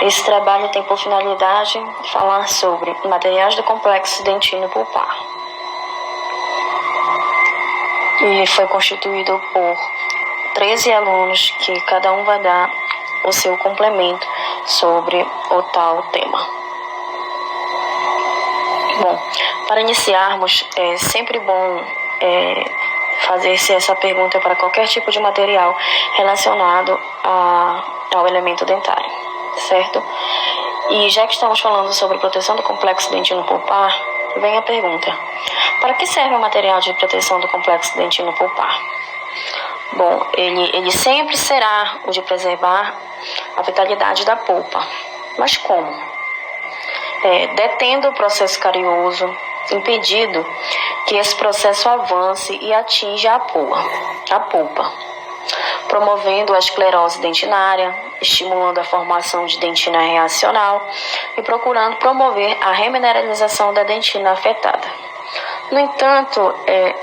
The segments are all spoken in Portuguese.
Esse trabalho tem por finalidade falar sobre materiais do complexo dentino pulpar. E foi constituído por 13 alunos, que cada um vai dar o seu complemento sobre o tal tema. Bom, para iniciarmos, é sempre bom fazer-se essa pergunta para qualquer tipo de material relacionado ao elemento dentário, certo? E já que estamos falando sobre proteção do complexo dentino pulpar, vem a pergunta: para que serve o material de proteção do complexo dentino pulpar? Bom, ele sempre será o de preservar a vitalidade da polpa. Mas como? Detendo o processo carioso, impedindo que esse processo avance e atinja a polpa, promovendo a esclerose dentinária, estimulando a formação de dentina reacional e procurando promover a remineralização da dentina afetada. No entanto,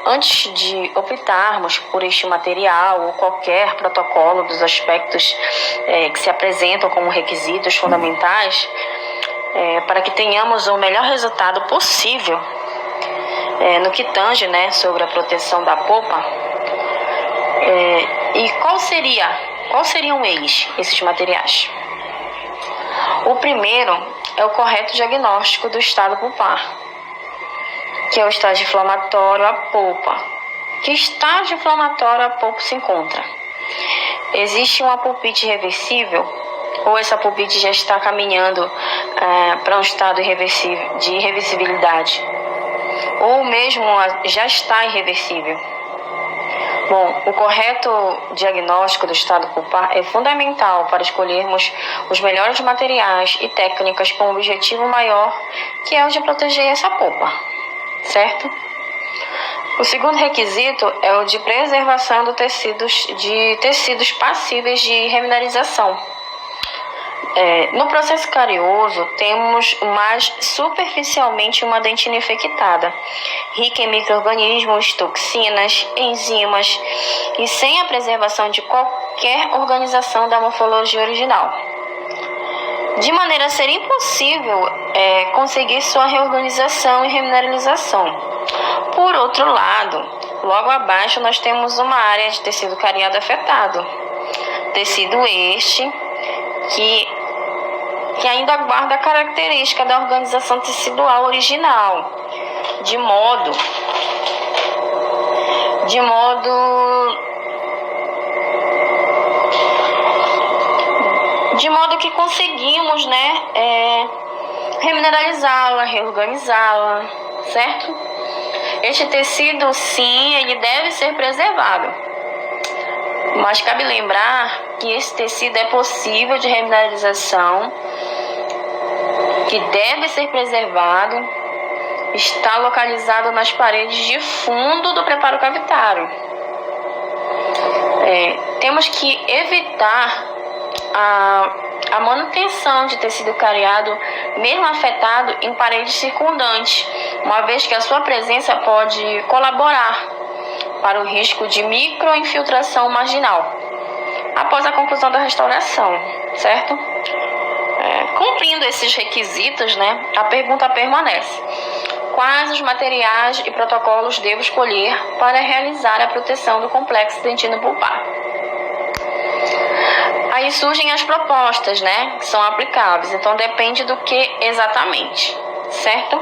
antes de optarmos por este material ou qualquer protocolo dos aspectos que se apresentam como requisitos fundamentais, para que tenhamos o melhor resultado possível no que tange, sobre a proteção da polpa, e quais seriam esses materiais? O primeiro é o correto diagnóstico do estado pulpar, que é o estágio inflamatório à polpa. Que estágio inflamatório a polpa se encontra? Existe uma pulpite reversível, ou essa pulpite já está caminhando para um estado de irreversibilidade, ou mesmo já está irreversível? Bom, o correto diagnóstico do estado pulpar é fundamental para escolhermos os melhores materiais e técnicas com um objetivo maior, que é o de proteger essa polpa, certo? O segundo requisito é o de preservação de tecidos passíveis de remineralização. No processo carioso, temos mais superficialmente uma dentina infectada, rica em micro-organismos, toxinas, enzimas e sem a preservação de qualquer organização da morfologia original, de maneira a ser impossível conseguir sua reorganização e remineralização. Por outro lado, logo abaixo nós temos uma área de tecido cariado afetado, tecido este que ainda guarda a característica da organização tecidual original, de modo que conseguimos, remineralizá-la, reorganizá-la, certo? Este tecido, sim, ele deve ser preservado, mas cabe lembrar que esse tecido é possível de remineralização, que deve ser preservado, está localizado nas paredes de fundo do preparo cavitário. Temos que evitar a manutenção de tecido cariado, mesmo afetado, em paredes circundantes, uma vez que a sua presença pode colaborar para o risco de microinfiltração marginal após a conclusão da restauração, certo? Cumprindo esses requisitos, a pergunta permanece: quais os materiais e protocolos devo escolher para realizar a proteção do complexo dentino pulpar? Aí surgem as propostas, que são aplicáveis, então depende do que exatamente, certo?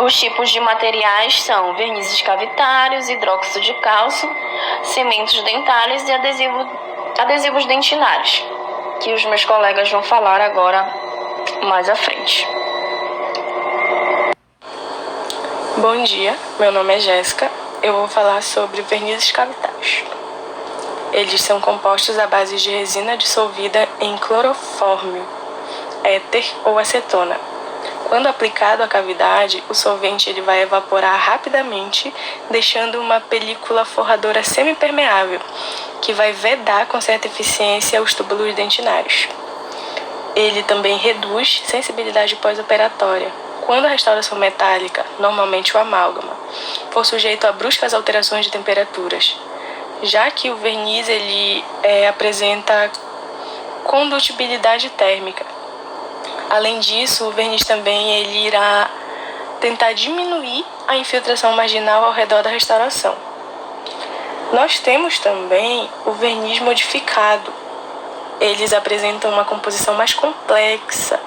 Os tipos de materiais são vernizes cavitários, hidróxido de cálcio, cementos dentários e adesivos dentinários, que os meus colegas vão falar agora mais à frente. Bom dia, meu nome é Jéssica. Eu vou falar sobre vernizes cavitários. Eles são compostos à base de resina dissolvida em clorofórmio, éter ou acetona. Quando aplicado à cavidade, o solvente ele vai evaporar rapidamente, deixando uma película forradora semipermeável, que vai vedar com certa eficiência os túbulos dentinários. Ele também reduz sensibilidade pós-operatória. Quando a restauração metálica, normalmente o amálgama, for sujeito a bruscas alterações de temperaturas, já que o verniz ele apresenta condutibilidade térmica. Além disso, o verniz também ele irá tentar diminuir a infiltração marginal ao redor da restauração. Nós temos também o verniz modificado. Eles apresentam uma composição mais complexa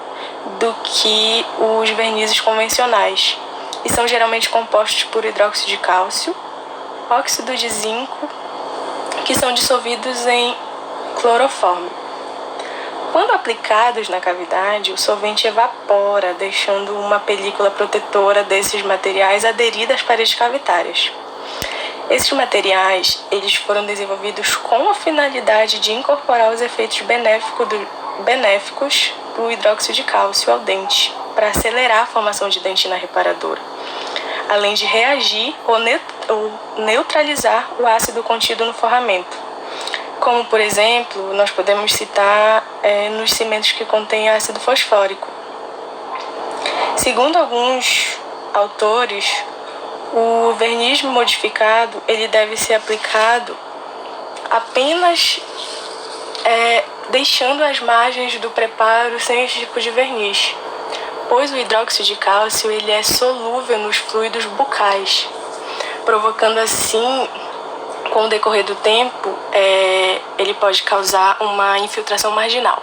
do que os vernizes convencionais e são geralmente compostos por hidróxido de cálcio, óxido de zinco, que são dissolvidos em clorofórmio. Quando aplicados na cavidade, o solvente evapora, deixando uma película protetora desses materiais aderida às paredes cavitárias. Esses materiais eles foram desenvolvidos com a finalidade de incorporar os efeitos benéficos do hidróxido de cálcio ao dente, para acelerar a formação de dentina reparadora, além de reagir ou neutralizar o ácido contido no forramento. Como, por exemplo, nós podemos citar nos cimentos que contêm ácido fosfórico. Segundo alguns autores, o verniz modificado ele deve ser aplicado apenas deixando as margens do preparo sem esse tipo de verniz, pois o hidróxido de cálcio ele é solúvel nos fluidos bucais, provocando assim, com o decorrer do tempo, ele pode causar uma infiltração marginal.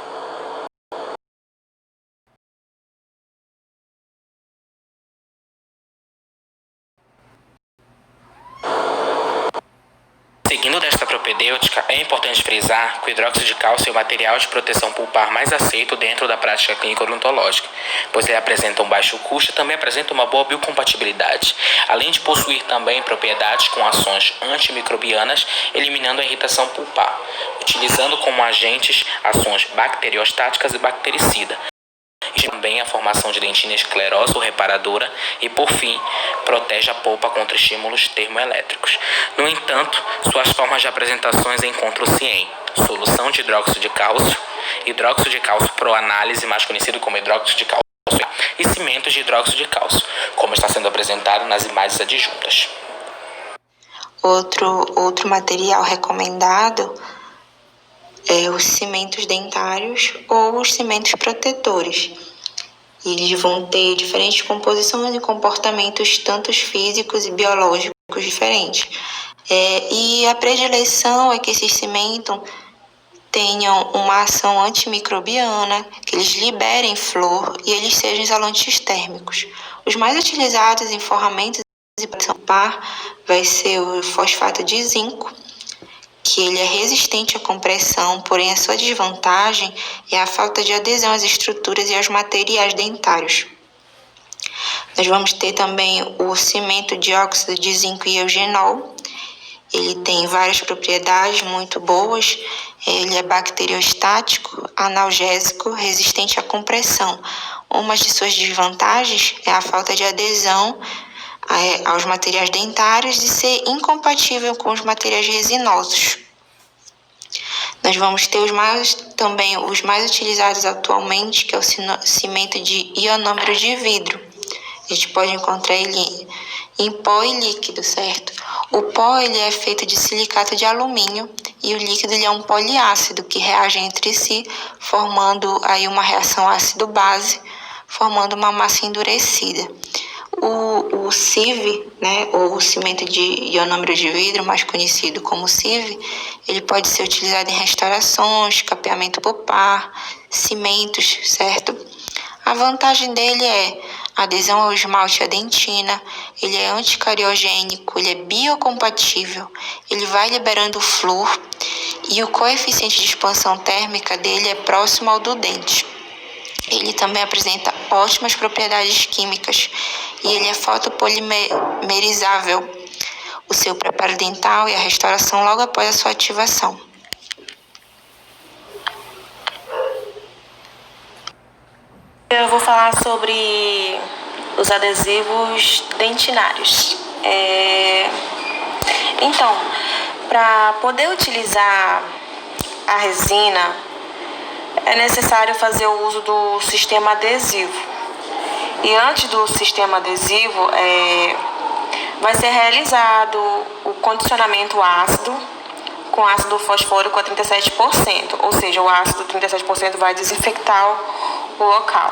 Seguindo desta propedêutica, é importante frisar que o hidróxido de cálcio é o material de proteção pulpar mais aceito dentro da prática clínica odontológica, pois ele apresenta um baixo custo e também apresenta uma boa biocompatibilidade, além de possuir também propriedades com ações antimicrobianas, eliminando a irritação pulpar, utilizando como agentes ações bacteriostáticas e bactericida. E também a formação de dentina esclerosa ou reparadora e, por fim, protege a polpa contra estímulos termoelétricos. No entanto, suas formas de apresentações encontram-se em solução de hidróxido de cálcio proanálise, mais conhecido como hidróxido de cálcio, e cimentos de hidróxido de cálcio, como está sendo apresentado nas imagens adjuntas. Outro material recomendado é os cimentos dentários ou os cimentos protetores. Eles vão ter diferentes composições e comportamentos, tanto físicos e biológicos diferentes. E a predileção é que esses cimentos tenham uma ação antimicrobiana, que eles liberem flúor e eles sejam isolantes térmicos. Os mais utilizados em forramentos e par vai ser o fosfato de zinco, que ele é resistente à compressão, porém a sua desvantagem é a falta de adesão às estruturas e aos materiais dentários. Nós vamos ter também o cimento de óxido de zinco e eugenol. Ele tem várias propriedades muito boas. Ele é bacteriostático, analgésico, resistente à compressão. Uma de suas desvantagens é a falta de adesão aos materiais dentários e ser incompatível com os materiais resinosos. Nós vamos ter os mais utilizados atualmente, que é o cimento de ionômero de vidro. A gente pode encontrar ele em pó e líquido, certo? O pó ele é feito de silicato de alumínio e o líquido ele é um poliácido que reage entre si, formando aí uma reação ácido-base, formando uma massa endurecida. O CIV, ou o cimento de ionômero de vidro, mais conhecido como CIV, ele pode ser utilizado em restaurações, capeamento pulpar, cimentos, certo? A vantagem dele é adesão ao esmalte e à dentina, ele é anticariogênico, ele é biocompatível, ele vai liberando o flúor e o coeficiente de expansão térmica dele é próximo ao do dente. Ele também apresenta ótimas propriedades químicas e ele é fotopolimerizável. O seu preparo dental e a restauração logo após a sua ativação. Eu vou falar sobre os adesivos dentinários. Então, para poder utilizar a resina, é necessário fazer o uso do sistema adesivo. E antes do sistema adesivo, vai ser realizado o condicionamento ácido com ácido fosfórico a 37%, ou seja, o ácido 37% vai desinfectar o local.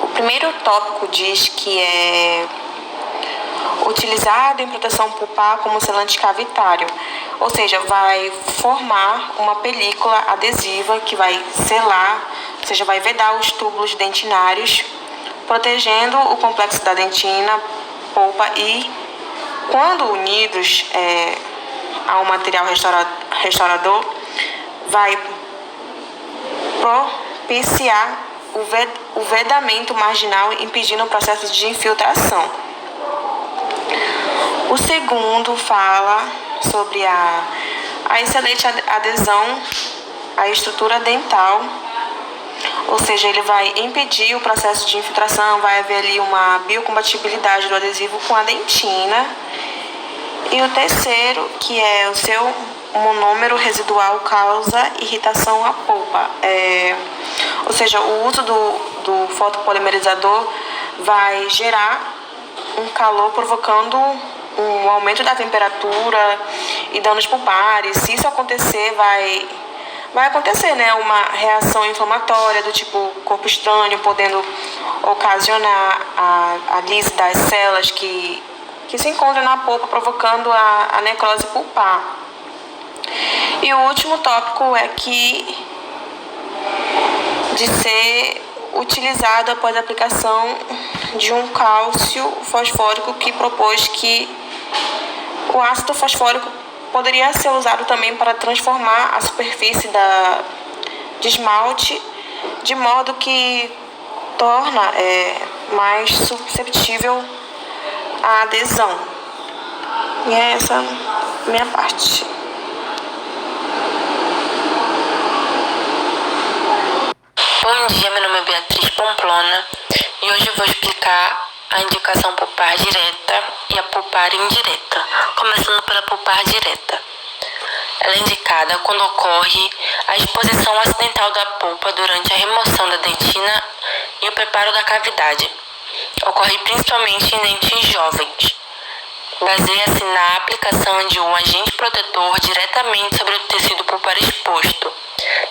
O primeiro tópico diz que é utilizado em proteção pulpar como selo anticavitário, ou seja, vai formar uma película adesiva que vai selar, ou seja, vai vedar os túbulos dentinários, protegendo o complexo da dentina, polpa e, quando unidos ao material restaurador, vai propiciar o vedamento marginal, impedindo o processo de infiltração. O segundo fala sobre a excelente adesão à estrutura dental, ou seja, ele vai impedir o processo de infiltração, vai haver ali uma biocompatibilidade do adesivo com a dentina. E o terceiro, que é o seu monômero residual, causa irritação à polpa. Ou seja, o uso do fotopolimerizador vai gerar um calor provocando um aumento da temperatura e danos pulpares. Se isso acontecer, vai acontecer, né, uma reação inflamatória do tipo corpo estranho, podendo ocasionar a lise das células que se encontram na polpa, provocando a necrose pulpar. E o último tópico é que de ser utilizado após a aplicação de um cálcio fosfórico, que propôs que o ácido fosfórico poderia ser usado também para transformar a superfície de esmalte, de modo que torna mais susceptível à adesão. E é essa a minha parte. Bom dia, meu nome é Beatriz Pamplona e hoje eu vou explicar a indicação pulpar direta e a pulpar indireta, começando pela pulpar direta. Ela é indicada quando ocorre a exposição acidental da polpa durante a remoção da dentina e o preparo da cavidade. Ocorre principalmente em dentes jovens. Baseia-se na aplicação de um agente protetor diretamente sobre o tecido pulpar exposto.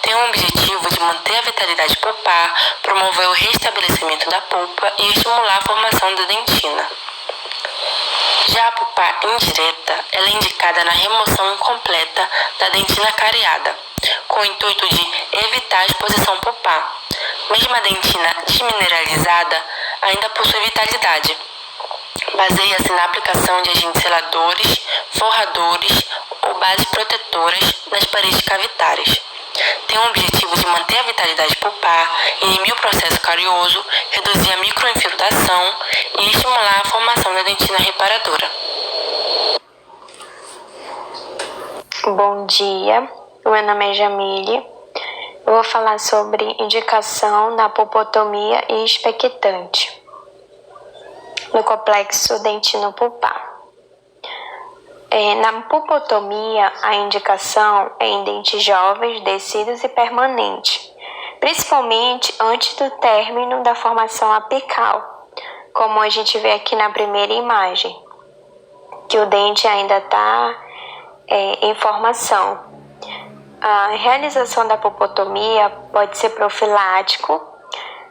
Tem o objetivo de manter a vitalidade pulpar, promover o restabelecimento da polpa e estimular a formação da dentina. Já a pulpar indireta, ela é indicada na remoção incompleta da dentina cariada, com o intuito de evitar a exposição pulpar. Mesmo a dentina desmineralizada ainda possui vitalidade. Baseia-se na aplicação de agentes seladores, forradores ou bases protetoras nas paredes cavitárias. Tem o objetivo de manter a vitalidade pulpar, inibir o processo carioso, reduzir a microinfiltração e estimular a formação da dentina reparadora. Bom dia, meu nome é Jamile. Eu vou falar sobre indicação na pulpotomia e expectante no complexo dentino-pulpar. Na pulpotomia, a indicação é em dentes jovens, descidos e permanentes, principalmente antes do término da formação apical, como a gente vê aqui na primeira imagem, que o dente ainda está em formação. A realização da pulpotomia pode ser profilático,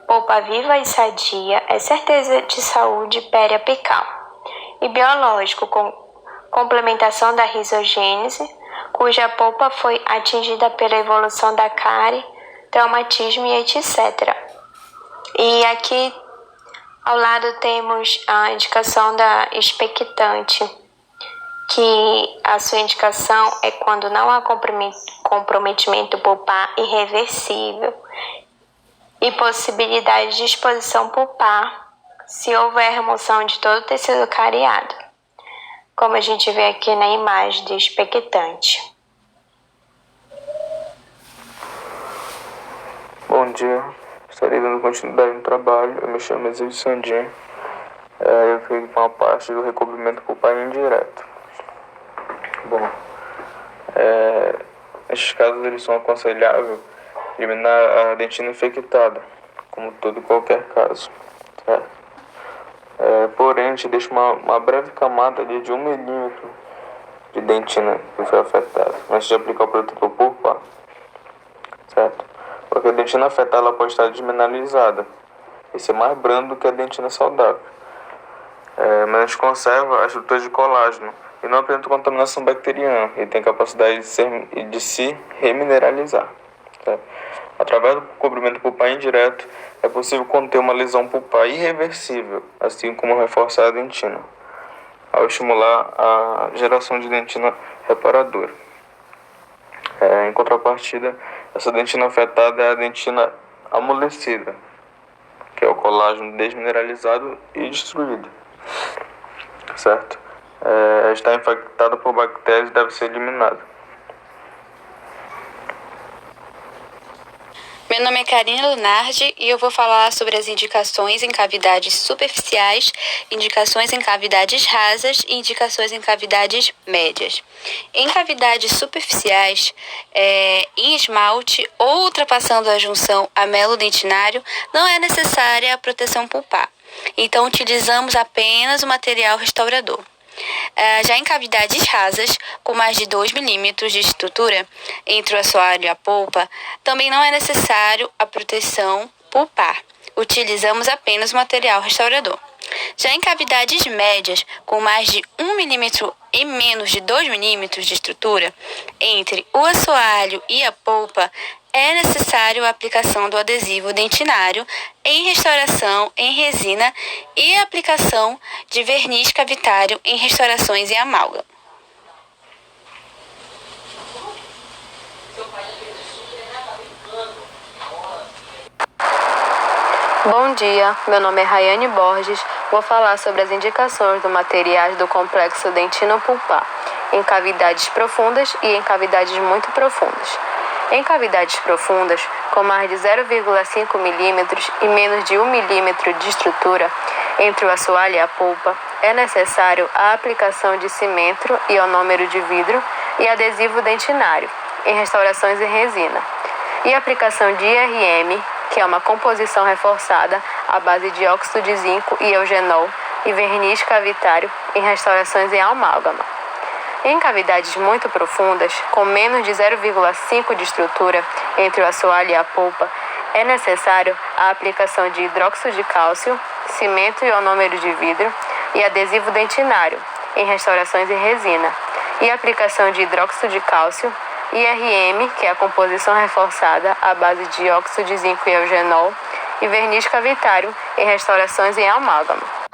polpa viva e sadia, é certeza de saúde periapical, e biológico, com complementação da risogênese, cuja polpa foi atingida pela evolução da cárie, traumatismo e etc. E aqui ao lado temos a indicação da expectante, que a sua indicação é quando não há comprometimento pulpar irreversível e possibilidade de exposição pulpar se houver remoção de todo o tecido cariado, como a gente vê aqui na imagem de expectante. Bom dia, estarei dando continuidade no trabalho. Eu me chamo Exílio Sandin. Eu fiz uma parte do recobrimento pulpar indireto. Bom, nesses casos eles são aconselháveis eliminar a dentina infectada, como todo e qualquer caso, certo? Porém, a gente deixa uma breve camada ali de 1 milímetro de dentina que foi afetada antes de aplicar o protetor pulpar, certo? Porque a dentina afetada ela pode estar desmineralizada e ser mais brando do que a dentina saudável. Mas a gente conserva a estrutura de colágeno e não apresenta contaminação bacteriana e tem capacidade de se remineralizar. Tá? Através do cobrimento pulpar indireto, é possível conter uma lesão pulpar irreversível, assim como reforçar a dentina, ao estimular a geração de dentina reparadora. Em contrapartida, essa dentina afetada é a dentina amolecida, que é o colágeno desmineralizado e destruído, certo? Está infectada por bactérias e deve ser eliminada. Meu nome é Karina Lunardi e eu vou falar sobre as indicações em cavidades superficiais, indicações em cavidades rasas e indicações em cavidades médias. Em cavidades superficiais, em esmalte ou ultrapassando a junção amelo-dentinário, não é necessária a proteção pulpar. Então, utilizamos apenas o material restaurador. Já em cavidades rasas, com mais de 2 milímetros de estrutura entre o assoalho e a polpa, também não é necessário a proteção pulpar. Utilizamos apenas o material restaurador. Já em cavidades médias, com mais de 1 milímetro e menos de 2 milímetros de estrutura entre o assoalho e a polpa, é necessário a aplicação do adesivo dentinário em restauração em resina e a aplicação de verniz cavitário em restaurações em amálgama. Bom dia, meu nome é Rayane Borges. Vou falar sobre as indicações do materiais do complexo dentino-pulpar em cavidades profundas e em cavidades muito profundas. Em cavidades profundas, com mais de 0,5 milímetros e menos de 1 milímetro de estrutura entre o assoalho e a polpa, é necessário a aplicação de cimentro ionômero de vidro e adesivo dentinário em restaurações em resina, e aplicação de IRM, que é uma composição reforçada à base de óxido de zinco e eugenol, e verniz cavitário em restaurações em amálgama. Em cavidades muito profundas, com menos de 0,5 de estrutura entre o assoalho e a polpa, é necessário a aplicação de hidróxido de cálcio, cimento ionômero de vidro e adesivo dentinário em restaurações em resina, e aplicação de hidróxido de cálcio, IRM, que é a composição reforçada à base de óxido de zinco e eugenol, e verniz cavitário em restaurações em amálgama.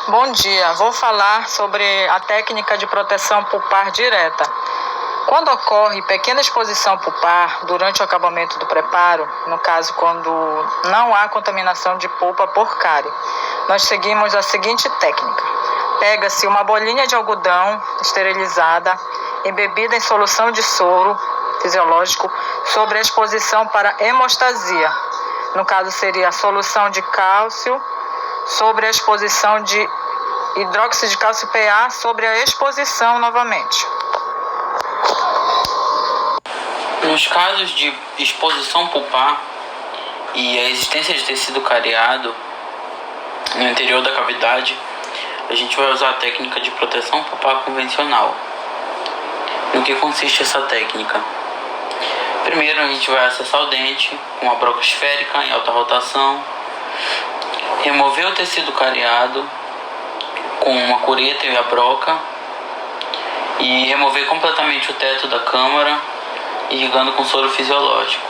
Bom dia, vou falar sobre a técnica de proteção pulpar direta. Quando ocorre pequena exposição pulpar durante o acabamento do preparo, no caso quando não há contaminação de polpa por cárie, nós seguimos a seguinte técnica. Pega-se uma bolinha de algodão esterilizada, embebida em solução de soro fisiológico, sobre a exposição para hemostasia. No caso seria a solução de cálcio sobre a exposição de hidróxido de cálcio PA sobre a exposição novamente. Nos casos de exposição pulpar e a existência de tecido cariado no interior da cavidade, a gente vai usar a técnica de proteção pulpar convencional. No que consiste essa técnica? Primeiro, a gente vai acessar o dente com uma broca esférica em alta rotação, remover o tecido cariado com uma cureta e a broca e remover completamente o teto da câmara, irrigando com soro fisiológico.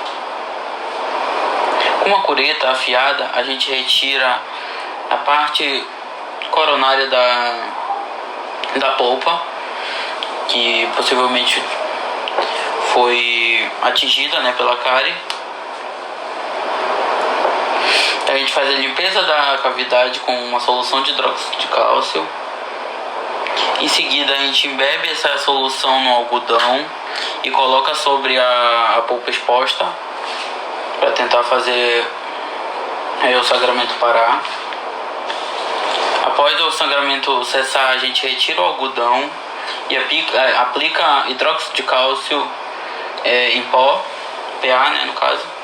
Com uma cureta afiada, a gente retira a parte coronária da polpa, que possivelmente foi atingida, pela cárie. A gente faz a limpeza da cavidade com uma solução de hidróxido de cálcio. Em seguida, a gente embebe essa solução no algodão e coloca sobre a polpa exposta para tentar fazer o sangramento parar. Após o sangramento cessar, a gente retira o algodão e aplica hidróxido de cálcio em pó, PA, no caso,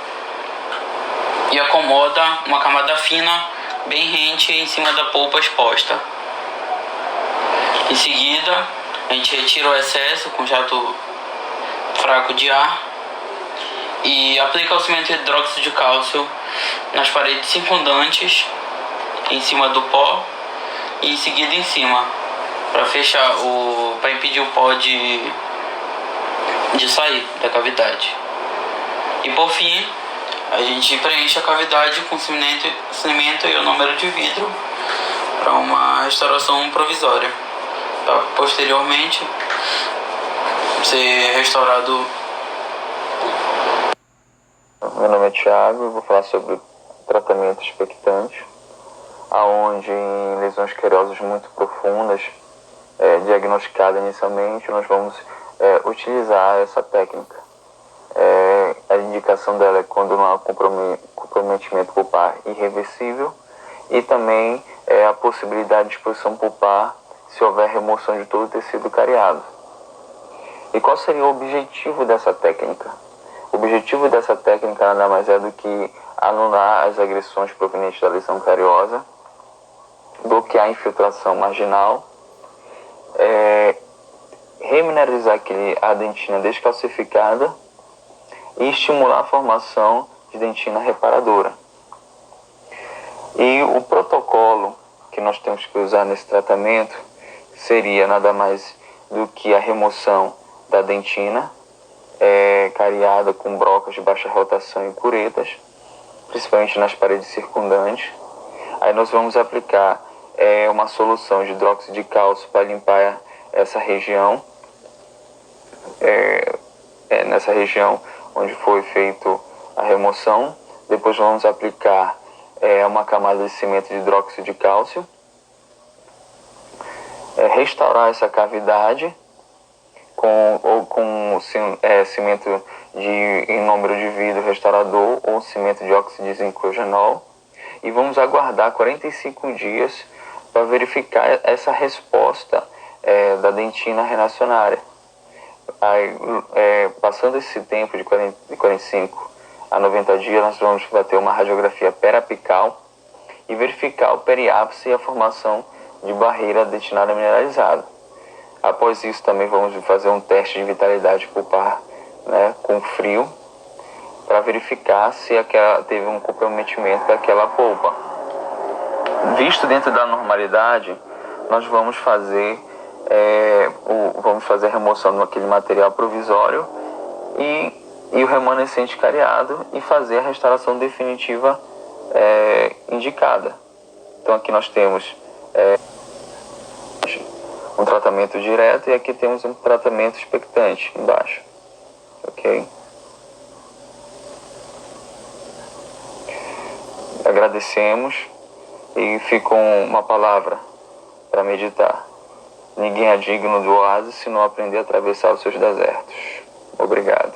e acomoda uma camada fina bem rente em cima da polpa exposta. Em seguida, a A gente retira o excesso com jato fraco de ar e aplica o cimento de hidróxido de cálcio nas paredes circundantes, em cima do pó e em seguida em cima, para impedir o pó de sair da cavidade. E por fim, a gente preenche a cavidade com cimento e o número de vidro para uma restauração provisória, para posteriormente ser restaurado. Meu nome é Thiago e vou falar sobre tratamento expectante, aonde em lesões cariosas muito profundas, diagnosticadas inicialmente, nós vamos utilizar essa técnica. A indicação dela é quando não há comprometimento pulpar irreversível e também a possibilidade de exposição pulpar se houver remoção de todo o tecido cariado. E qual seria o objetivo dessa técnica? O objetivo dessa técnica nada mais é do que anular as agressões provenientes da lesão cariosa, bloquear a infiltração marginal, remineralizar a dentina descalcificada e estimular a formação de dentina reparadora. E o protocolo que nós temos que usar nesse tratamento seria nada mais do que a remoção da dentina cariada com brocas de baixa rotação e curetas, principalmente nas paredes circundantes. Aí nós vamos aplicar uma solução de hidróxido de cálcio para limpar essa região, nessa região onde foi feita a remoção. Depois vamos aplicar uma camada de cimento de hidróxido de cálcio, restaurar essa cavidade com cimento em número de vidro restaurador ou cimento de óxido de zincogenol, e vamos aguardar 45 dias para verificar essa resposta da dentina renacionária. Aí, passando esse tempo de 45 a 90 dias, nós vamos bater uma radiografia periapical e verificar o periápice e a formação de barreira dentinária mineralizada. Após isso, também vamos fazer um teste de vitalidade pulpar, com frio, para verificar se teve um comprometimento daquela polpa. Visto dentro da normalidade, nós vamos fazer a remoção daquele material provisório e o remanescente cariado e fazer a restauração definitiva indicada. Então aqui nós temos um tratamento direto e aqui temos um tratamento expectante embaixo, ok? Agradecemos e fica uma palavra para meditar. Ninguém é digno do oásis se não aprender a atravessar os seus desertos. Obrigado.